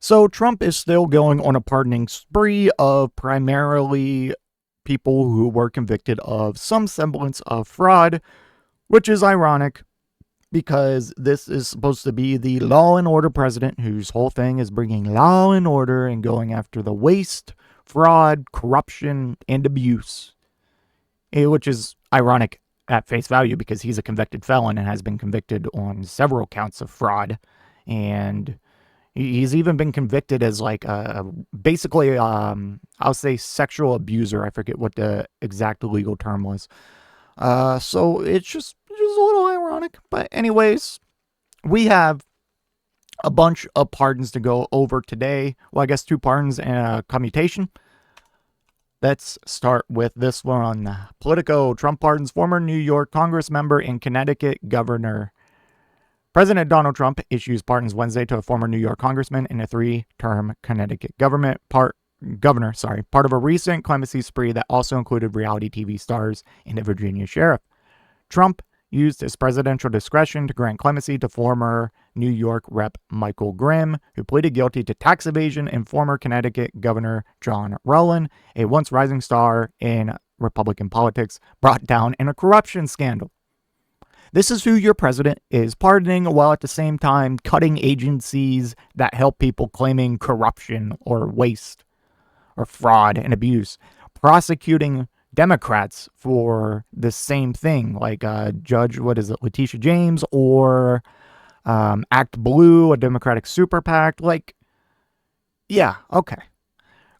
So Trump is still going on a pardoning spree of primarily people who were convicted of some semblance of fraud, which is ironic because this is supposed to be the law and order president whose whole thing is bringing law and order and going after the waste, fraud, corruption, and abuse, which is ironic at face value because he's a convicted felon and has been convicted on several counts of fraud. And he's even been convicted as like basically, I'll say sexual abuser. I forget what the exact legal term was. So it's just a little ironic. But anyways, we have a bunch of pardons to go over today. Well, I guess 2 pardons and a commutation. Let's start with this one. Politico, Trump pardons former New York Congress member and Connecticut Governor. President Donald Trump issues pardons Wednesday to a former New York congressman and a 3-term Connecticut governor, part of a recent clemency spree that also included reality TV stars and a Virginia sheriff. Trump used his presidential discretion to grant clemency to former New York Rep. Michael Grimm, who pleaded guilty to tax evasion, and former Connecticut Governor John Rowland, a once rising star in Republican politics, brought down in a corruption scandal. This is who your president is pardoning, while at the same time cutting agencies that help people claiming corruption or waste or fraud and abuse, prosecuting Democrats for the same thing, like Judge, Letitia James, or Act Blue, a Democratic super PAC. Like, yeah, okay.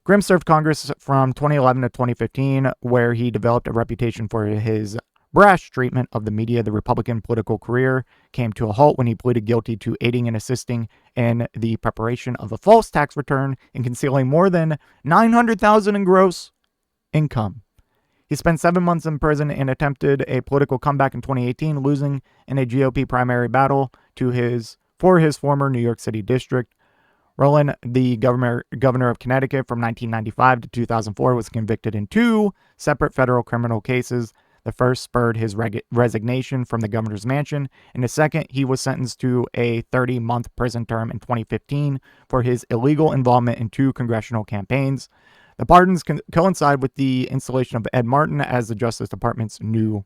Grimm served Congress from 2011 to 2015, where he developed a reputation for his brash treatment of the media. The Republican political career came to a halt when he pleaded guilty to aiding and assisting in the preparation of a false tax return and concealing more than $900,000 in gross income. He spent 7 months in prison and attempted a political comeback in 2018, losing in a GOP primary battle for his former New York City district. Rowland, the governor of Connecticut from 1995 to 2004, was convicted in 2 separate federal criminal cases. The first spurred his resignation from the governor's mansion. In the second, he was sentenced to a 30-month prison term in 2015 for his illegal involvement in 2 congressional campaigns. The pardons coincide with the installation of Ed Martin as the Justice Department's new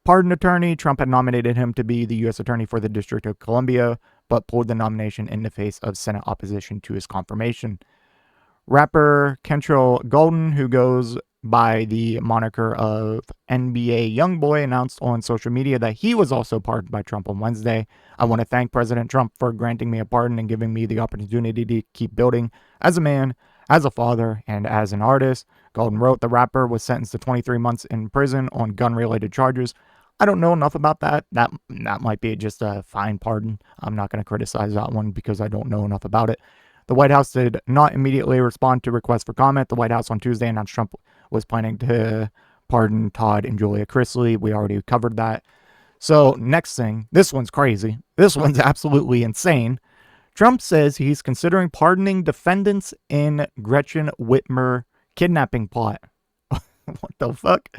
pardon attorney. Trump had nominated him to be the U.S. Attorney for the District of Columbia, but pulled the nomination in the face of Senate opposition to his confirmation. Rapper Kentrell Golden, who goes by the moniker of NBA Youngboy, announced on social media that he was also pardoned by Trump on Wednesday. "I want to thank President Trump for granting me a pardon and giving me the opportunity to keep building as a man, as a father, and as an artist," Golden wrote. The rapper was sentenced to 23 months in prison on gun-related charges. I don't know enough about that. That might be just a fine pardon. I'm not going to criticize that one because I don't know enough about it. The White House did not immediately respond to requests for comment. The White House on Tuesday announced Trump was planning to pardon Todd and Julia Chrisley. We already covered that. So next thing, this one's crazy. This one's absolutely insane. Trump says he's considering pardoning defendants in Gretchen Whitmer kidnapping plot. What the fuck?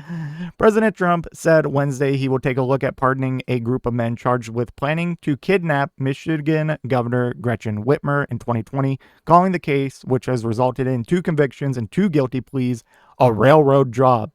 President Trump said Wednesday he will take a look at pardoning a group of men charged with planning to kidnap Michigan Governor Gretchen Whitmer in 2020, calling the case, which has resulted in 2 convictions and 2 guilty pleas, a railroad job.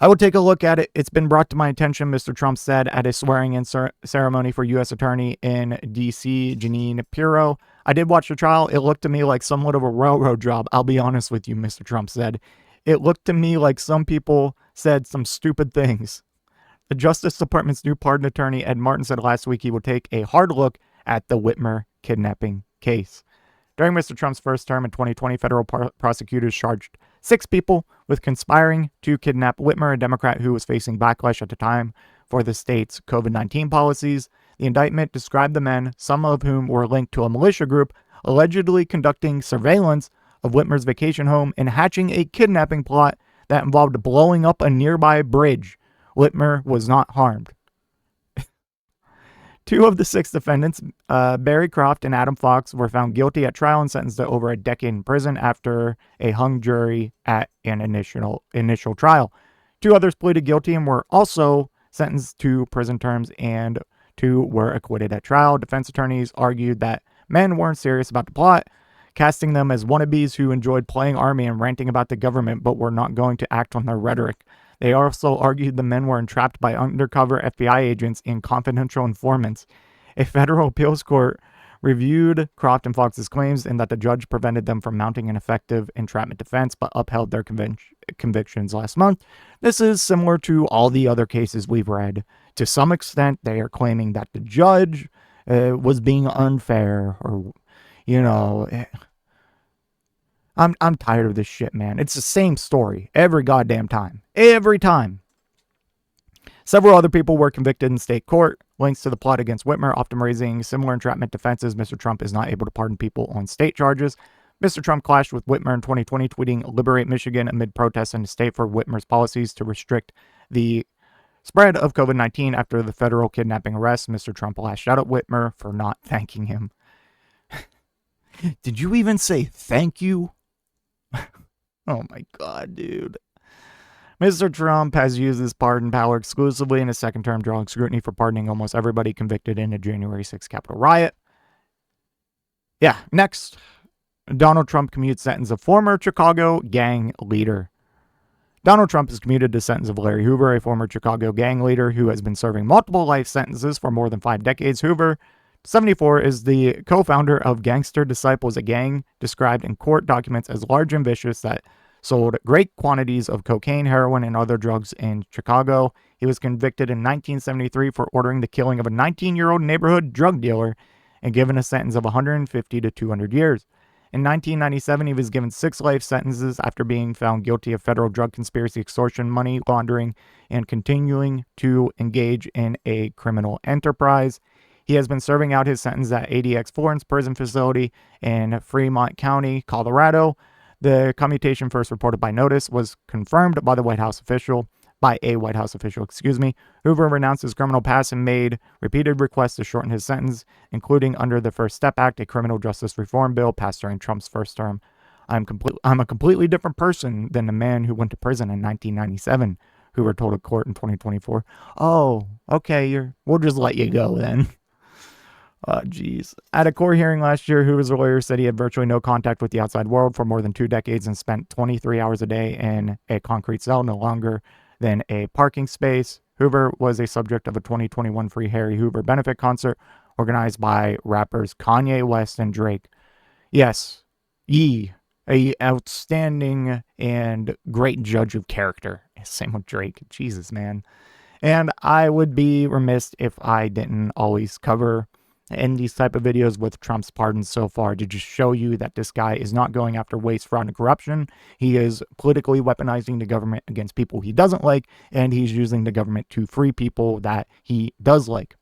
"I will take a look at it. It's been brought to my attention," Mr. Trump said at a swearing-in ceremony for U.S. Attorney in D.C., Jeanine Pirro. "I did watch the trial. It looked to me like somewhat of a railroad job. I'll be honest with you," Mr. Trump said. "It looked to me like some people said some stupid things." The Justice Department's new pardon attorney, Ed Martin, said last week he will take a hard look at the Whitmer kidnapping case. During Mr. Trump's first term in 2020, federal prosecutors charged 6 people with conspiring to kidnap Whitmer, a Democrat who was facing backlash at the time for the state's COVID-19 policies. The indictment described the men, some of whom were linked to a militia group, allegedly conducting surveillance of Whitmer's vacation home and hatching a kidnapping plot that involved blowing up a nearby bridge. Whitmer was not harmed. 2 of the 6 defendants, Barry Croft and Adam Fox, were found guilty at trial and sentenced to over a decade in prison after a hung jury at an initial trial. 2 others pleaded guilty and were also sentenced to prison terms, and 2 were acquitted at trial. Defense attorneys argued that men weren't serious about the plot, casting them as wannabes who enjoyed playing army and ranting about the government but were not going to act on their rhetoric. They also argued the men were entrapped by undercover FBI agents and confidential informants. A federal appeals court reviewed Croft and Fox's claims and that the judge prevented them from mounting an effective entrapment defense but upheld their convictions last month. This is similar to all the other cases we've read. To some extent, they are claiming that the judge was being unfair, or, I'm tired of this shit, man. It's the same story every goddamn time. Every time. Several other people were convicted in state court. Links to the plot against Whitmer, often raising similar entrapment defenses. Mr. Trump is not able to pardon people on state charges. Mr. Trump clashed with Whitmer in 2020, tweeting, "Liberate Michigan," amid protests in the state for Whitmer's policies to restrict the spread of COVID-19 after the federal kidnapping arrest. Mr. Trump lashed out at Whitmer for not thanking him. Did you even say thank you? Oh my God, dude. Mr. Trump has used this pardon power exclusively in his second term, drawing scrutiny for pardoning almost everybody convicted in a January 6th Capitol riot. Yeah, next. Donald Trump commutes sentence of former Chicago gang leader. Donald Trump has commuted the sentence of Larry Hoover, a former Chicago gang leader who has been serving multiple life sentences for more than 5 decades. Hoover, 74, is the co-founder of Gangster Disciples, a gang described in court documents as large and vicious that sold great quantities of cocaine, heroin, and other drugs in Chicago. He was convicted in 1973 for ordering the killing of a 19-year-old neighborhood drug dealer and given a sentence of 150 to 200 years. In 1997, he was given 6 life sentences after being found guilty of federal drug conspiracy, extortion, money laundering, and continuing to engage in a criminal enterprise. He has been serving out his sentence at ADX Florence Prison Facility in Fremont County, Colorado. The commutation, first reported by notice, was confirmed by a White House official. Hoover renounced his criminal past and made repeated requests to shorten his sentence, including under the First Step Act, a criminal justice reform bill passed during Trump's first term. I'm a completely different person than the man who went to prison in 1997, Hoover told a court in 2024. Oh, okay, we'll just let you go then. Oh, geez. At a court hearing last year, Hoover's lawyer said he had virtually no contact with the outside world for more than 2 decades and spent 23 hours a day in a concrete cell, no longer than a parking space. Hoover was a subject of a 2021 Free Harry Hoover benefit concert organized by rappers Kanye West and Drake. Yes, a outstanding and great judge of character. Same with Drake. Jesus, man. And I would be remiss if I didn't always cover in these type of videos with Trump's pardons so far to just show you that this guy is not going after waste, fraud, and corruption. He is politically weaponizing the government against people he doesn't like, and he's using the government to free people that he does like.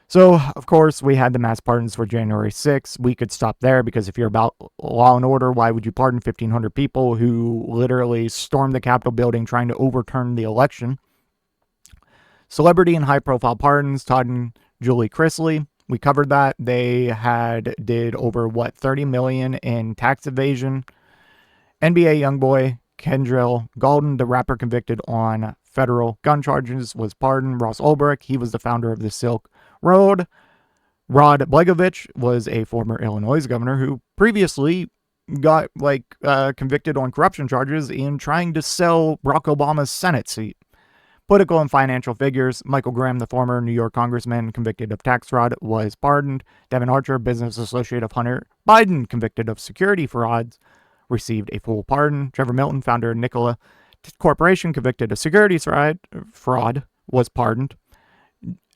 So, of course, we had the mass pardons for January 6th. We could stop there because if you're about law and order, why would you pardon 1,500 people who literally stormed the Capitol building trying to overturn the election? Celebrity and high-profile pardons, Todd and Julie Chrisley, we covered that. They did over, $30 million in tax evasion. NBA youngboy Kendrill Golden, the rapper convicted on federal gun charges, was pardoned. Ross Ulbricht, he was the founder of the Silk Road. Rod Blagojevich was a former Illinois governor who previously got convicted on corruption charges in trying to sell Barack Obama's Senate seat. Political and financial figures, Michael Grimm, the former New York Congressman convicted of tax fraud, was pardoned. Devin Archer, business associate of Hunter Biden, convicted of security frauds, received a full pardon. Trevor Milton, founder of Nikola Corporation, convicted of securities fraud, was pardoned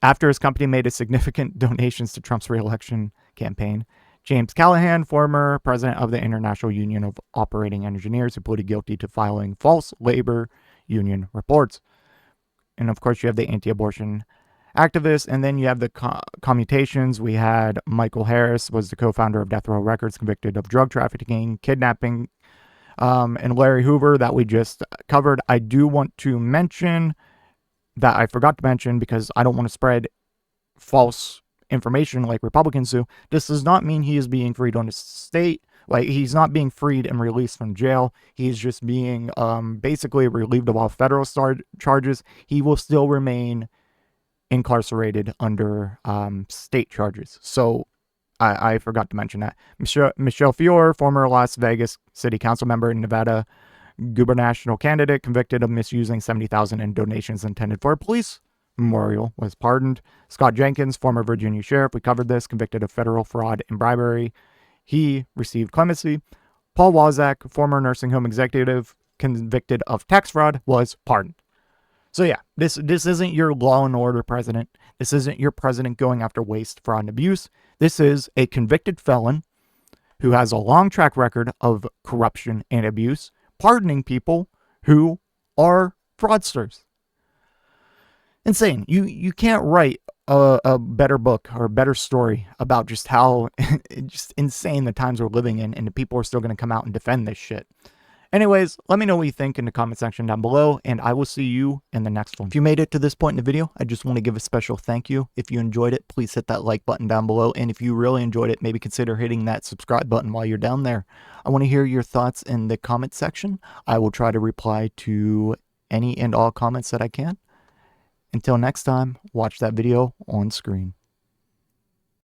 after his company made a significant donations to Trump's re-election campaign. James Callahan, former president of the International Union of Operating Engineers, who pleaded guilty to filing false labor union reports. And of course, you have the anti-abortion activists, and then you have the commutations. We had Michael Harris, was the co-founder of Death Row Records, convicted of drug trafficking, kidnapping, and Larry Hoover that we just covered. I do want to mention that I forgot to mention because I don't want to spread false information like Republicans do. This does not mean he is being freed on the state. He's not being freed and released from jail. He's just being basically relieved of all federal charges. He will still remain incarcerated under state charges. So I forgot to mention that. Michelle Fiore, former Las Vegas City Council member and Nevada gubernatorial candidate, convicted of misusing $70,000 in donations intended for a police memorial, was pardoned. Scott Jenkins, former Virginia sheriff, we covered this, convicted of federal fraud and bribery. He received clemency. Paul Wazak, former nursing home executive, convicted of tax fraud, was pardoned. So yeah, this isn't your law and order president. This isn't your president going after waste, fraud, and abuse. This is a convicted felon who has a long track record of corruption and abuse, pardoning people who are fraudsters. Insane. You can't write a better book or a better story about just how just insane the times we're living in, and the people are still going to come out and defend this shit. Anyways, let me know what you think in the comment section down below, and I will see you in the next one. If you made it to this point in the video, I just want to give a special thank you. If you enjoyed it, please hit that like button down below, and if you really enjoyed it, maybe consider hitting that subscribe button while you're down there. I want to hear your thoughts in the comment section. I will try to reply to any and all comments that I can. Until next time, watch that video on screen.